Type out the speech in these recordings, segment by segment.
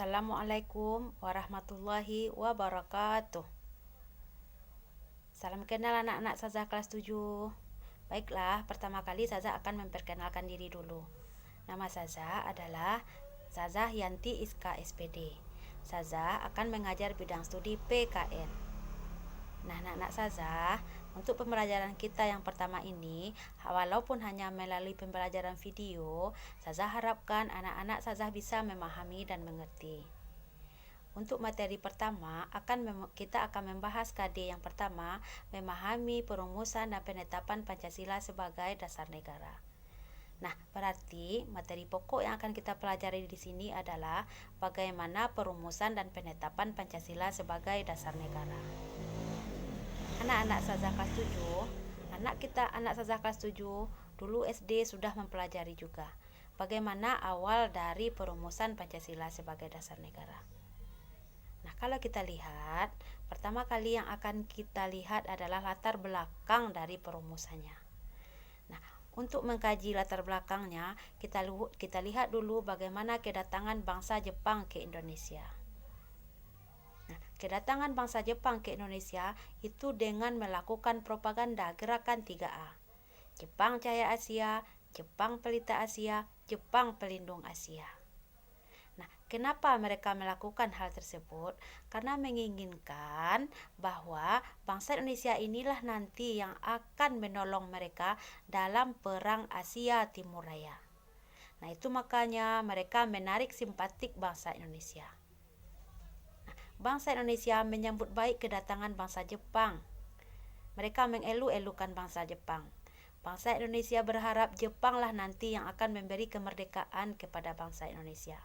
Assalamualaikum warahmatullahi wabarakatuh. Salam kenal anak-anak Saza kelas 7. Baiklah, pertama kali Saza akan memperkenalkan diri dulu. Nama Saza adalah Saza Yanti Iska SPD. Saza akan mengajar bidang studi PKN. Nah, anak-anak Saza, untuk pembelajaran kita yang pertama ini, walaupun hanya melalui pembelajaran video, Saza harapkan anak-anak Saza bisa memahami dan mengerti. Untuk materi pertama, kita akan membahas KD yang pertama, memahami perumusan dan penetapan Pancasila sebagai dasar negara. Nah, berarti materi pokok yang akan kita pelajari di sini adalah bagaimana perumusan dan penetapan Pancasila sebagai dasar negara. Anak-anak Saza kelas 7, anak Saza kelas 7 dulu SD sudah mempelajari juga bagaimana awal dari perumusan Pancasila sebagai dasar negara. Nah, kalau kita lihat, pertama kali yang akan kita lihat adalah latar belakang dari perumusannya. Nah, untuk mengkaji latar belakangnya, kita lihat dulu bagaimana kedatangan bangsa Jepang ke Indonesia. Nah, kedatangan bangsa Jepang ke Indonesia itu dengan melakukan propaganda gerakan 3A. Jepang Jaya Asia, Jepang Pelita Asia, Jepang Pelindung Asia. Nah, kenapa mereka melakukan hal tersebut? Karena menginginkan bahwa bangsa Indonesia inilah nanti yang akan menolong mereka dalam perang Asia Timur Raya. Nah, itu makanya mereka menarik simpatik bangsa Indonesia. Nah, bangsa Indonesia menyambut baik kedatangan bangsa Jepang. Mereka mengelu-elukan bangsa Jepang. Bangsa Indonesia berharap Jepanglah nanti yang akan memberi kemerdekaan kepada bangsa Indonesia.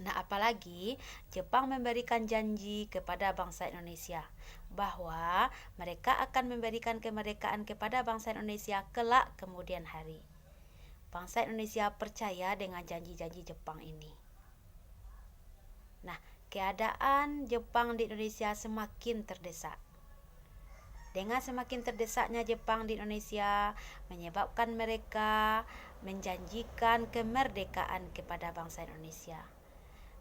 Nah, apalagi Jepang memberikan janji kepada bangsa Indonesia bahwa mereka akan memberikan kemerdekaan kepada bangsa Indonesia kelak kemudian hari. Bangsa Indonesia percaya dengan janji-janji Jepang ini. Nah, keadaan Jepang di Indonesia semakin terdesak. Dengan semakin terdesaknya Jepang di Indonesia menyebabkan mereka menjanjikan kemerdekaan kepada bangsa Indonesia.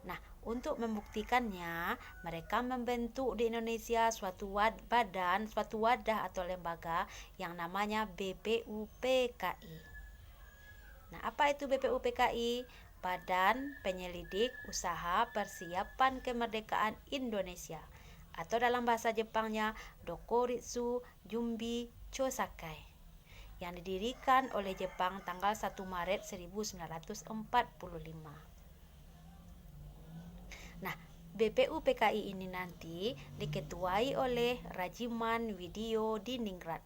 Nah, untuk membuktikannya, mereka membentuk di Indonesia suatu wadah atau lembaga yang namanya BPUPKI. Nah, apa itu BPUPKI? Badan Penyelidik Usaha Persiapan Kemerdekaan Indonesia, atau dalam bahasa Jepangnya Dokuritsu Jumbi Chosakai, yang didirikan oleh Jepang tanggal 1 Maret 1945. Nah, BPUPKI ini nanti diketuai oleh Rajiman Widyo Diningrat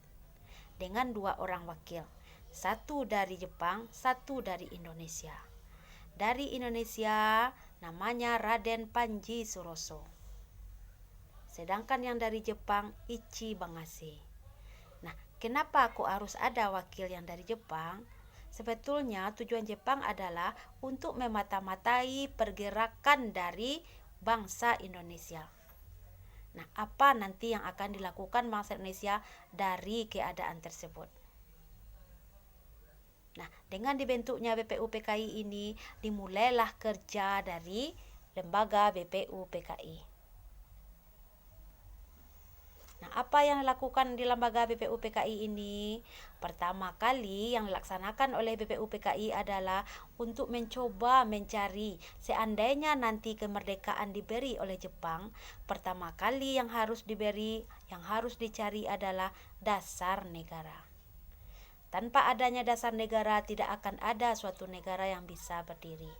dengan 2 orang wakil, 1 dari Jepang, 1 dari Indonesia. Dari Indonesia namanya Raden Panji Suroso. Sedangkan yang dari Jepang Ichi Bangase. Nah, kenapa kok harus ada wakil yang dari Jepang? Sebetulnya tujuan Jepang adalah untuk memata-matai pergerakan dari bangsa Indonesia. Nah, apa nanti yang akan dilakukan bangsa Indonesia dari keadaan tersebut? Nah, dengan dibentuknya BPUPKI ini, dimulailah kerja dari lembaga BPUPKI. Nah, apa yang dilakukan di lembaga BPUPKI ini? Pertama kali yang dilaksanakan oleh BPUPKI adalah untuk mencoba mencari, seandainya nanti kemerdekaan diberi oleh Jepang, pertama kali yang harus dicari adalah dasar negara. Tanpa adanya dasar negara, tidak akan ada suatu negara yang bisa berdiri.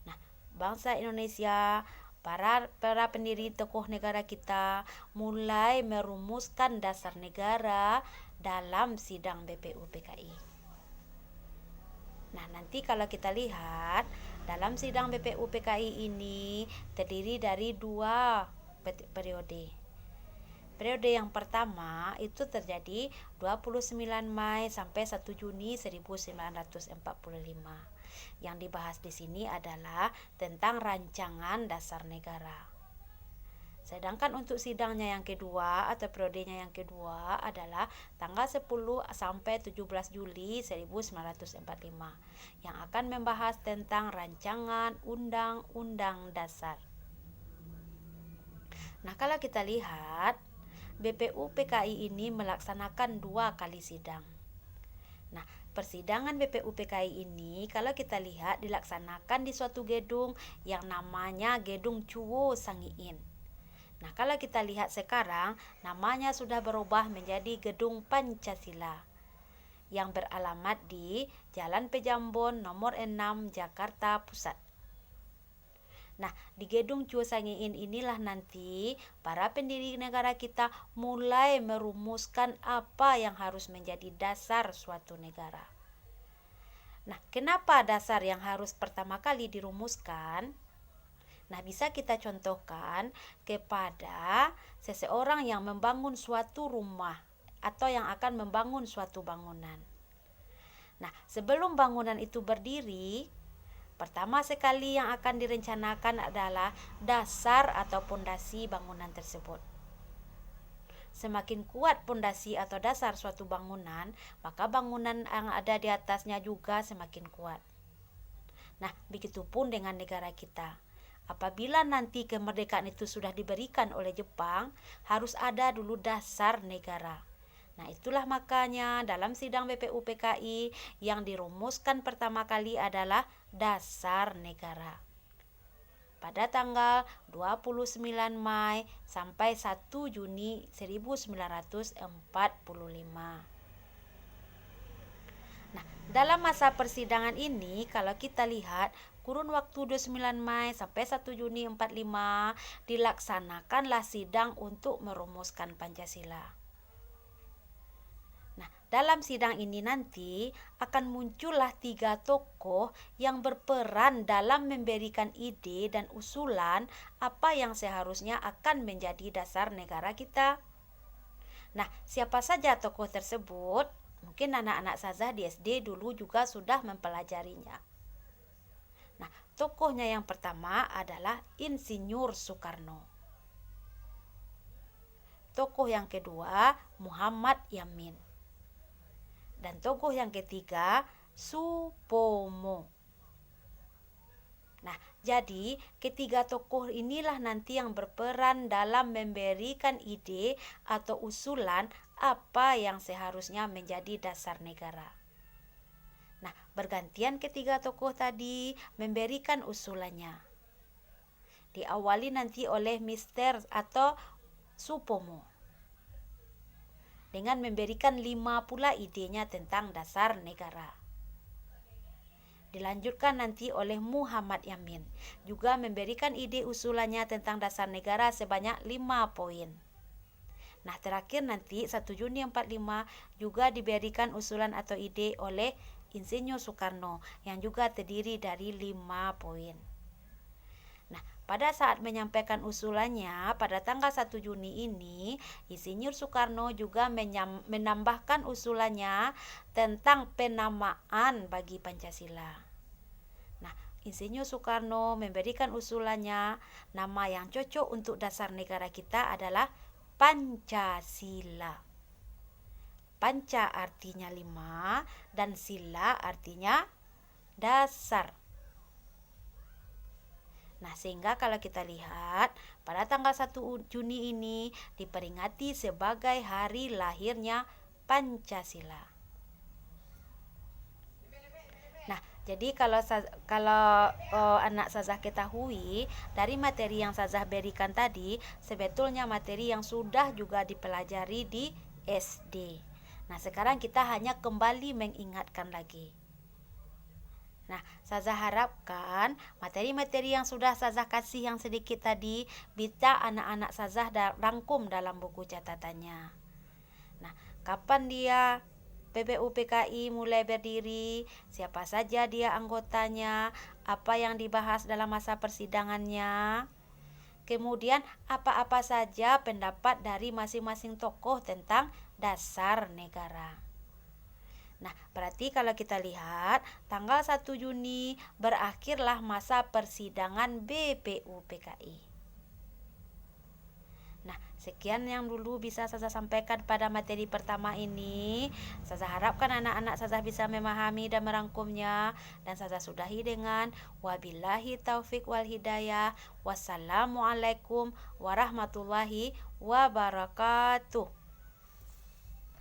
Nah, bangsa Indonesia, para pendiri tokoh negara kita mulai merumuskan dasar negara dalam sidang BPUPKI. Nah, nanti kalau kita lihat dalam sidang BPUPKI ini terdiri dari 2 periode. Periode yang pertama itu terjadi 29 Mei sampai 1 Juni 1945. Yang dibahas di sini adalah tentang rancangan dasar negara. Sedangkan untuk sidangnya yang kedua atau periodenya yang kedua adalah tanggal 10 sampai 17 Juli 1945 yang akan membahas tentang rancangan Undang-Undang Dasar. Nah, kalau kita lihat BPU PKI ini melaksanakan 2 kali sidang. Nah, persidangan BPU PKI ini kalau kita lihat dilaksanakan di suatu gedung yang namanya Gedung Cuwo Sangiin. Nah, kalau kita lihat sekarang, namanya sudah berubah menjadi Gedung Pancasila yang beralamat di Jalan Pejambon nomor 6 Jakarta Pusat. Nah, di Gedung Cuwo Sangiin inilah nanti para pendiri negara kita mulai merumuskan apa yang harus menjadi dasar suatu negara. Nah, kenapa dasar yang harus pertama kali dirumuskan? Nah, bisa kita contohkan kepada seseorang yang membangun suatu rumah atau yang akan membangun suatu bangunan. Nah, sebelum bangunan itu berdiri, pertama sekali yang akan direncanakan adalah dasar atau pondasi bangunan tersebut. Semakin kuat pondasi atau dasar suatu bangunan, maka bangunan yang ada di atasnya juga semakin kuat. Nah, begitupun dengan negara kita. Apabila nanti kemerdekaan itu sudah diberikan oleh Jepang, harus ada dulu dasar negara. Nah, itulah makanya dalam sidang BPU PKI yang dirumuskan pertama kali adalah dasar negara. Pada tanggal 29 Mei sampai 1 Juni 1945. Nah, dalam masa persidangan ini kalau kita lihat kurun waktu 29 Mei sampai 1 Juni 45 dilaksanakanlah sidang untuk merumuskan Pancasila. Nah, dalam sidang ini nanti akan muncullah 3 tokoh yang berperan dalam memberikan ide dan usulan apa yang seharusnya akan menjadi dasar negara kita. Nah, siapa saja tokoh tersebut? Mungkin anak-anak Sazah di SD dulu juga sudah mempelajarinya. Nah, tokohnya yang pertama adalah Insinyur Soekarno. Tokoh yang kedua Muhammad Yamin. Dan tokoh yang ketiga Supomo. Nah, jadi ketiga tokoh inilah nanti yang berperan dalam memberikan ide atau usulan apa yang seharusnya menjadi dasar negara. Nah, bergantian ketiga tokoh tadi memberikan usulannya. Diawali nanti oleh Mister atau Supomo dengan memberikan 5 pula idenya tentang dasar negara. Dilanjutkan nanti oleh Muhammad Yamin, juga memberikan ide usulannya tentang dasar negara sebanyak 5 poin. Nah, terakhir nanti 1 Juni 45 juga diberikan usulan atau ide oleh Insinyur Soekarno yang juga terdiri dari 5 poin. Nah, pada saat menyampaikan usulannya pada tanggal 1 Juni ini, Insinyur Soekarno juga menambahkan usulannya tentang penamaan bagi Pancasila. Nah, Insinyur Soekarno memberikan usulannya, nama yang cocok untuk dasar negara kita adalah Pancasila. Panca artinya 5 dan sila artinya dasar. Nah, sehingga kalau kita lihat pada tanggal 1 Juni ini diperingati sebagai hari lahirnya Pancasila. Nah, jadi kalau anak Sazah ketahui dari materi yang Sazah berikan tadi, sebetulnya materi yang sudah juga dipelajari di SD. Nah, sekarang kita hanya kembali mengingatkan lagi. Nah, Sazah harapkan materi-materi yang sudah Sazah kasih yang sedikit tadi bisa anak-anak Sazah rangkum dalam buku catatannya. Nah, kapan dia BPU PKI mulai berdiri, siapa saja dia anggotanya, apa yang dibahas dalam masa persidangannya, kemudian apa-apa saja pendapat dari masing-masing tokoh tentang dasar negara. Nah, berarti kalau kita lihat tanggal 1 Juni berakhirlah masa persidangan BPU PKI. Sekian yang dulu bisa Saza sampaikan pada materi pertama ini. Saza harapkan anak-anak Saza bisa memahami dan merangkumnya. Dan Saza sudahi dengan wabillahi taufik wal hidayah. Wassalamualaikum warahmatullahi wabarakatuh.